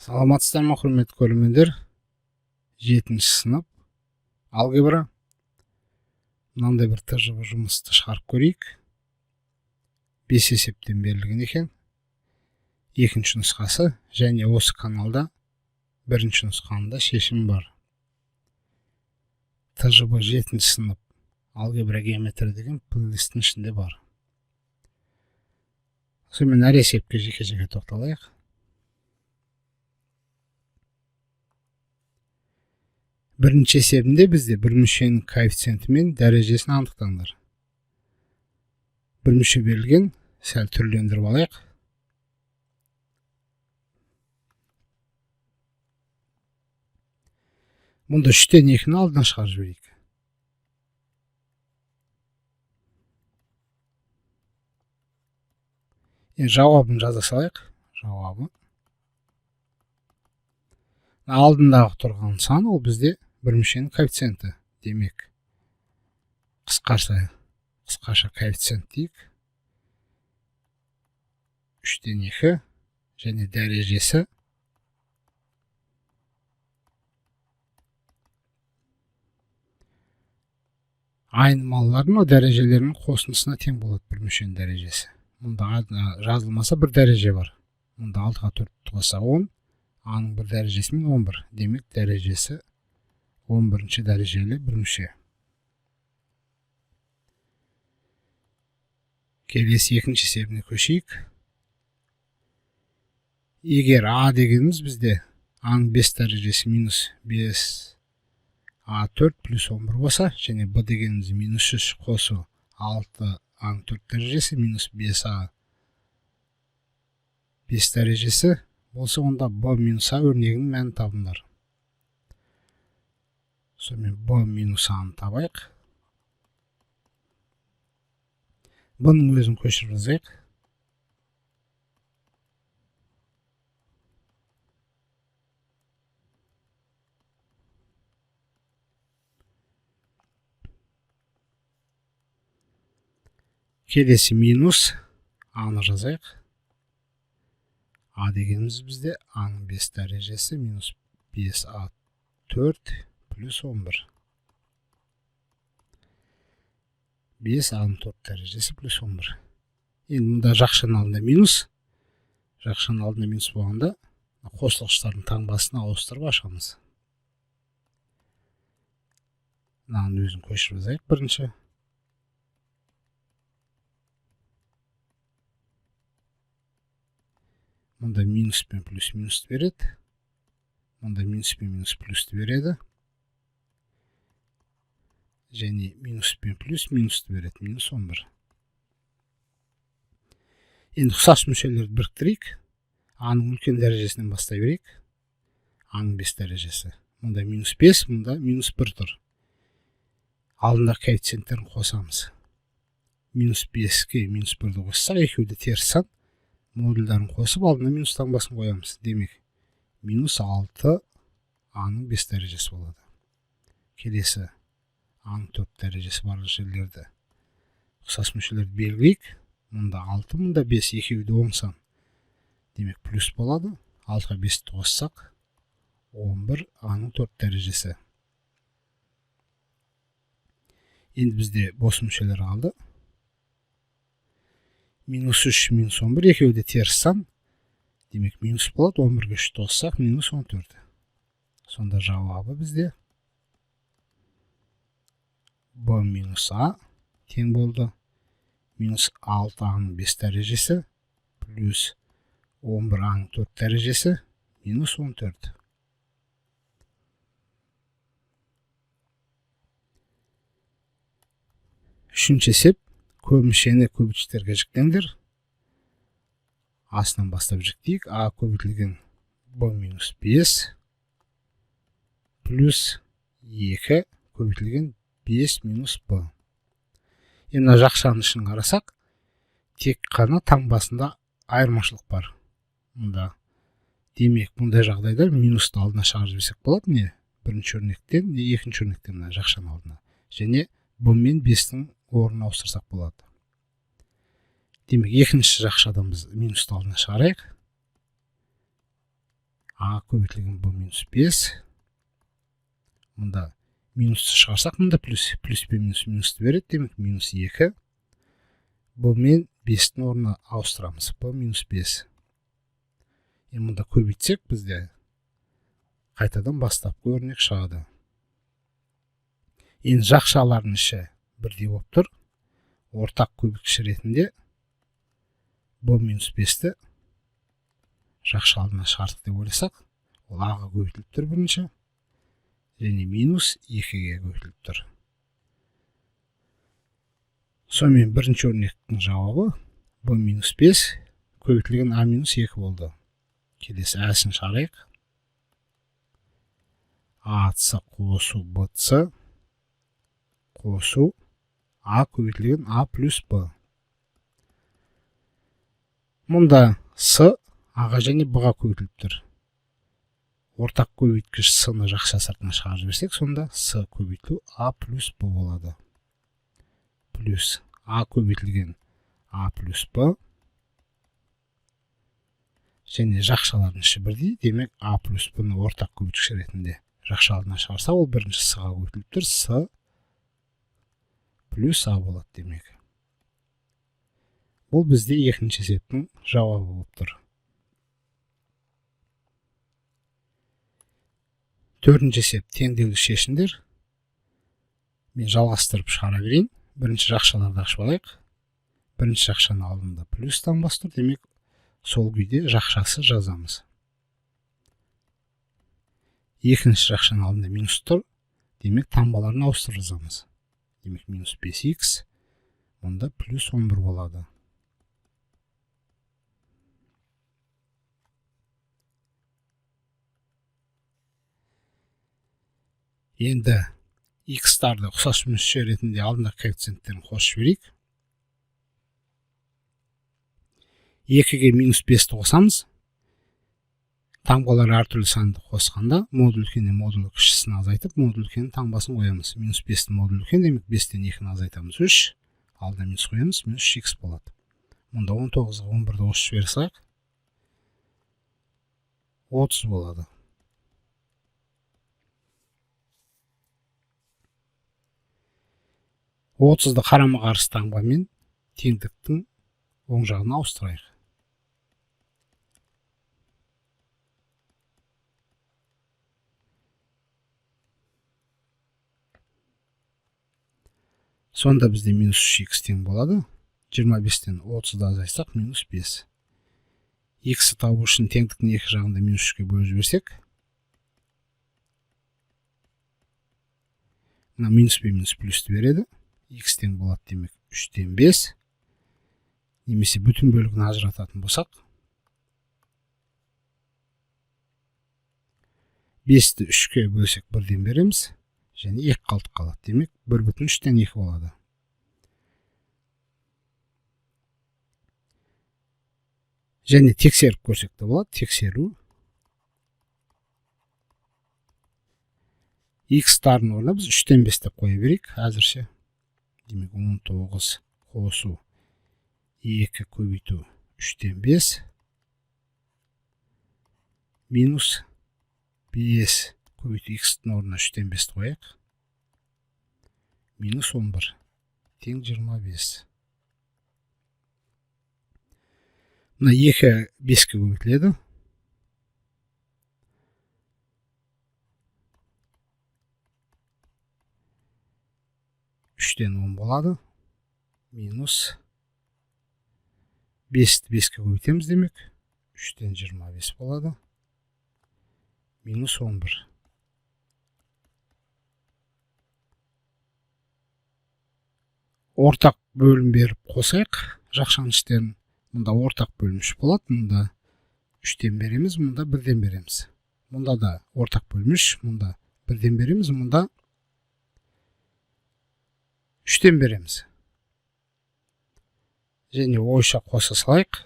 Саламатсыздар ма, құрметті көрермендер? 7-ші сынып алгебра. Мынандай бір тжб жұмысты шығарып көрейік. 5 есептен берілген екен. Екінші нұсқасы және осы каналда бірінші нұсқасында шешім бар. тжб 7-ші сынып алгебра геометрия деген плейлисттің ішінде бар. Сонымен әр есепке жеке-жеке тоқталайық. Бірінші есебінде бізде бір мүшенің коэффициенті мен дәрежесін анықтаңдар. Бір мүше берілген, сәл түрлендіріп алайық. Мұнда 3-тен 2-ні алдына шығарып жіберейік. Жауабын жаза салайық. Жауабы алдындағы тұрған сан, ол бізде бір мүшенің коэффициенті. Демек, қысқаша коэффициент дейік. 3-тен 2 және дәрежесі айнымалылардың дәрежелерінің қосындысына тең болады бір мүшенің дәрежесі. Мұнда жазылмаса бір дәреже бар. Мұнда 6-ға 4 қоса 10, аның бір дәрежесі мен 11. Демек, дәрежесі 11-ші дәрежелі бір мүше. Келесі екінші есебіне көшейік. Егер А дегеніміз бізде аның 5 дәрежесі минус 5А4 плюс 11 болса, және Б дегеніміз минус 3 қосу 6 аның 4 дәрежесі минус 5А 5 дәрежесі болса, онда Б минус А өрнегінің мәнін табыңдар. Сонымен Б минус Аны табайық. Бұның өзін көшіріп жазайық. Келесі минус Аны жазайық. А дегеніміз бізде аның 5 дәрежесі минус 5А4 плюс 11. 5 аның 4 дәрежесі плюс 11. Енді мұнда жақшаның алдында минус. Жақшаның алдында минус болғанда қосылғыштардың таңбасына ауыстырып ашамыз. Мынаның өзін көшіріп жазайық бірінші. Мұнда минус пен плюс минусты береді. Мұнда минус пен минус плюсты береді. Және минус пен плюс минусты береді. Минус 11. Енді ұқсас мүшелерді біріктірейік. Аның үлкен дәрежесінен бастай берейік. Аның 5 дәрежесі. Мұнда минус 5, мұнда минус 1 тұр. Алдында коэффициенттерін қосамыз. Минус 5-ке минус 1-ді қоссақ, екеуді теріс сан. Модульдарын қосып, алдына минус таңбасын қоямыз. Демек, минус 6 аның 5 дәрежесі болады. Келесі аның 4 дәрежесі барлық жерлерді ұқсас мүшелерді белгілейік. Мұнда 6, мұнда 5, екеуі оң сан. Демек, плюс болады. 6-ға 5-ті қоссақ, 11 аның 4 дәрежесі. Енді бізде бос мүшелер қалды. Минус 3, минус 11, екеуі де теріс сан. Демек, минус болады. 11-ге 3-ті қоссақ, минус 14. Сонда жауабы бізде Б минус А тең болды. Минус 6 аның 5 дәрежесі плюс 11 аның 4 дәрежесі минус 14. Үшінші есеп. Көп мүшені көбейтіштерге жіктеңдер. Астынан бастап жіктейік. А көбейтілген Б минус 5 плюс 2 көбейтілген 5 минус Б. Енді жақшаның ішін қарасақ, тек қана таңбасында айырмашылық бар. Мұнда демек, мұндай жағдайда минусты алдына шығарып жіберсек болады. Не бірінші өрнектен, не екінші өрнектен жақшаның алдына. Және Б мен 5-тің орнына ауыстырсақ болады. Демек екінші жақшадан біз минусты алдына шығарайық. А көбейтілген b минус 5. Мұнда минусты шығарсақ, мұнда плюс b минус минусты береді. Демек минус 2. b мен 5-тің орнына ауыстырамыз. b минус 5. Мұнда көбейтсек бізде қайтадан бастапқы өрнек шығады. Енді жақшалардың іші бірдей болып тұр. Ортақ көбейткіш ретінде b минус 5-ті жақша алдына шығардық деп ойласақ, ол a-ға көбейтіліп тұр бірінші, және минус 2-ге көбейтіліп тұр. Сонымен бірінші өрнектің жауабы b минус 5 көбейтілген a минус 2 болды. Келесі әсін шығарайық. a-цы қосу b-цы қосу a көбейтілген a плюс b. Мұнда с a-ға және b-ға көбейтіліп тұр. Ортақ көбейткіш с-ны жақша сыртына шығарып жіберсек, сонда с көбейтілу a плюс b болады. Плюс a көбейтілген a плюс b. Және жақшалардың іші бірдей, демек a плюс b-ны ортақ көбейткіш ретінде жақша алдына шығарса, ол бірінші с-ға көбейтіліп тұр, с плюс a болады демек. Бұл бізде екінші есептің жауабы болып тұр. Төртінші есеп теңдеулі шешімдер. Мен жалғастырып шығара берейін. Бірінші жақшаларды ашып алайық. Бірінші жақшаның алдында плюстан бастыр, демек сол күйде жақшасы жазамыз. Екінші жақшаның алдында минус тұр, демек таңбаларын ауыстырып жазамыз. Демек минус 5х, мұнда плюс 11 болады. Енді x-тарды ұқсас мүшесі ретінде алдында коэффициенттерін қосып жіберейік. 2-ге минус 5-ті қосамыз. Таңбалар әртүрлі санды қосқанда, модуль үлкеннен модуль кішісін азайтып, модуль үлкеннің таңбасын қоямыз. Минус 5-ті модуль үлкен, демек 5-тен 2-ні азайтамыз 3. Алдына минус қоямыз, минус x болады. Мұнда 19-ға 11-ді қосып жіберсек, 30 болады. Отызды қарама қарсы таңбамен теңдіктің оң жағына ауыстырайық. Сонда бізде минус 3х тең болады. 25-тен 30-ды азайтсақ минус 5. X-ті табу үшін теңдіктің екі жағында минус 3-ке бөліп жіберсек, мына минус b минус плюсті береді. X тең болады, демек 3-тен 5. Немесе бүтін бөлігін ажырататын болсақ, 5-ті 3-ке бөлсек 1-ден береміз, және 2 қалдық қалады. Демек 1,3-тен 2 болады. Және тексеріп көрсек те болады. Тексеру. X-тардың орнына біз 3-тен 5 деп қоя берейік әзірше. Демек 19 қосу 2 көбейту 3-тен 5 минус 5 көбейту x-тің орнына 3-тен 5 қояйық. Минус 11 тең 25. Мына 2 5-ке көбейтіледі. Үштен 10 болады. Минус 5-ті 5-ке көбейтеміз, демек 3-тен 25 болады. Минус 11. Ортақ бөлім беріп қосайық жақшаның іштерін. Мұнда ортақ бөліміш болады. Мұнда 3-тен береміз, мұнда 1-ден береміз. Мұнда да ортақ бөліміш, мұнда 1-ден береміз, мұнда 3-тен береміз. Және ойша қоса салайық.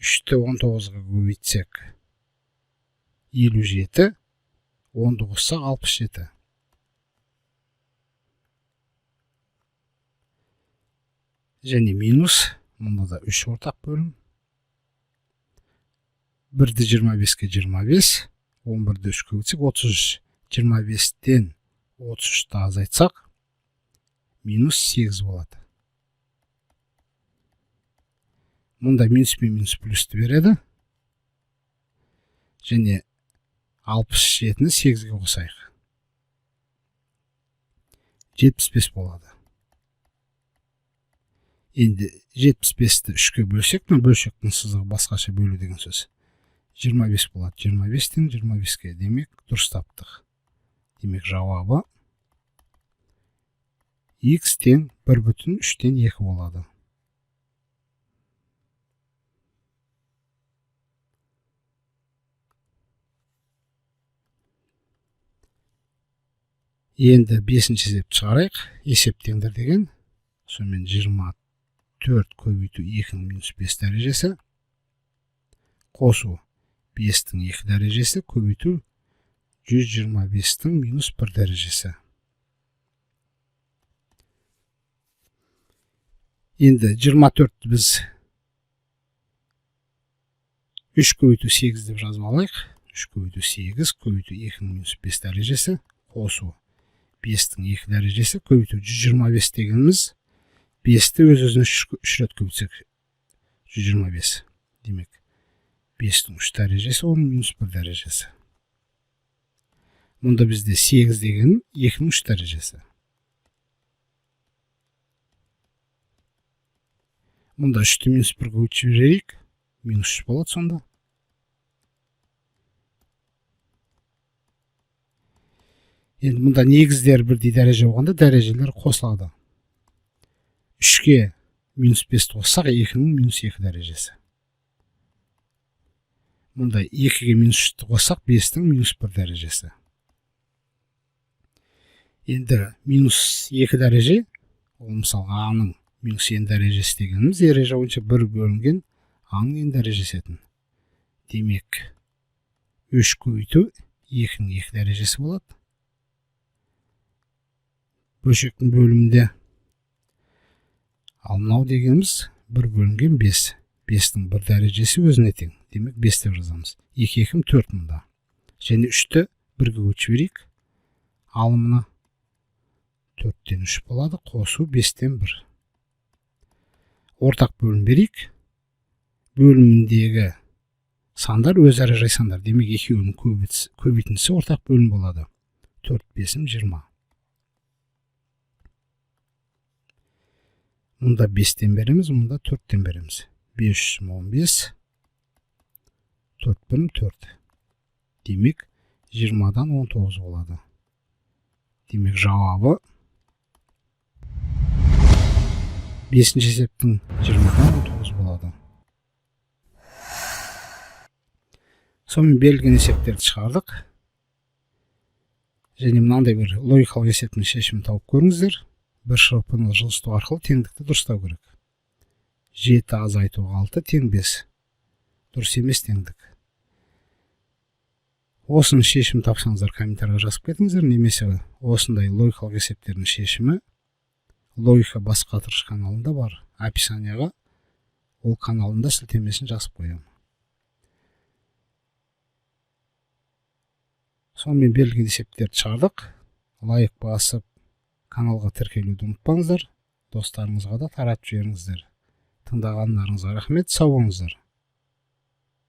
3-ті 19-ға көбейтсек 57, 10-ды қоссақ 67. және минус, мұнда да 3 ортақ бөлім. 1-ді 25-ке 25, 11-ді 3-ке өтсек 33. 25-тен 33-ті азайтсақ, минус 8 болады. Мұнда минус пен минус плюсті береді. Және 67-ні 8-ге қосайық. 75 болады. Енді 75-ті 3-ке бөлсек, бөлшектің сызығы басқаша бөлу деген сөз. 25 болады. 25-тен 25-ке, демек дұрыс таптық. Демек жауабы x-тен 1,3-тен 2 болады. Енді 5-ші есепті шығарайық. Есеп теңдір деген. Сонымен 24 көбейту 2-ның минус 5 дәрежесі. Қосу 5-тің 2 дәрежесі көбейту 125-тің минус 1 дәрежесі. Енді 24-ті біз 3 көбейту 8 деп жазып алайық. 3 көбейту 8 көбейту 2-ның минус 5 дәрежесі. Қосу 5-тің 2 дәрежесі көбейту 125 дегеніміз 5-ті өз-өзіне 3 рет көбейтсек 125. Демек 5-тің 3 дәрежесі, оның минус 1 дәрежесі. Мұнда бізде 8 деген 2-ның 3 дәрежесі. Мұнда 3-ті минус 1-ге өтіп жіберейік. Минус 3 болады сонда. Енді мұнда негіздер бірдей дәреже болғанда дәрежелер қосылады. 3-ке минус 5-ті қоссақ 2-ның минус 2 дәрежесі. Мұнда 2-ге минус 3-ті қоссақ 5-тің минус 1 дәрежесі. Енді минус 2 дәреже, ол мысалға А-ның минус n дәрежесі дегеніміз ереже бойынша 1 бөлінген А-ның n дәрежесі етін. Демек 3 көбейту 2-ның 2 дәрежесі болады. Бөлшектің бөлімінде. Ал мынау дегеніміз 1 бөлінген 5. 5-тің 1 дәрежесі өзіне тең. Демек 5 деп жазамыз. 2 2 4 мұнда. Және 3-ті 1-ге өтіп жіберейік. Алымына 4-тен 3 болады. Қосу 5-тен 1. Ортақ бөлім берейік. Бөліміндегі сандар өзара жай сандар. Демек екеуінің көбейтіндісі ортақ бөлім болады. 4 5 20. Мұнда 5-тен береміз, мұнда 4-тен береміз. 5 15, 4 1 4. Демек 20-дан 19 болады. Демек жауабы 5-ші есептің 20-дан 19 болады. Сонымен берілген есептерді шығардық. Және мынандай бір логикалық есептің шешімін тауып көріңіздер. Бір шарпынылы жылыстау арқылы теңдікті дұрыстау керек. 7 азайту 6 тең 5. Дұрыс емес теңдік. Осының шешімін тапсаңыздар комментарийға жазып кетіңіздер, немесе осындай логикалық есептердің шешімі логика бас қатырғыш каналында бар. Описанияға ол каналында сілтемесін жазып қоямын. Сонымен берілген есептерді шығардық. Лайк басып каналға тіркелуді ұмытпаңыздар. Достарыңызға да таратып жіберіңіздер. Тыңдағандарыңызға рахмет, сау болыңыздар.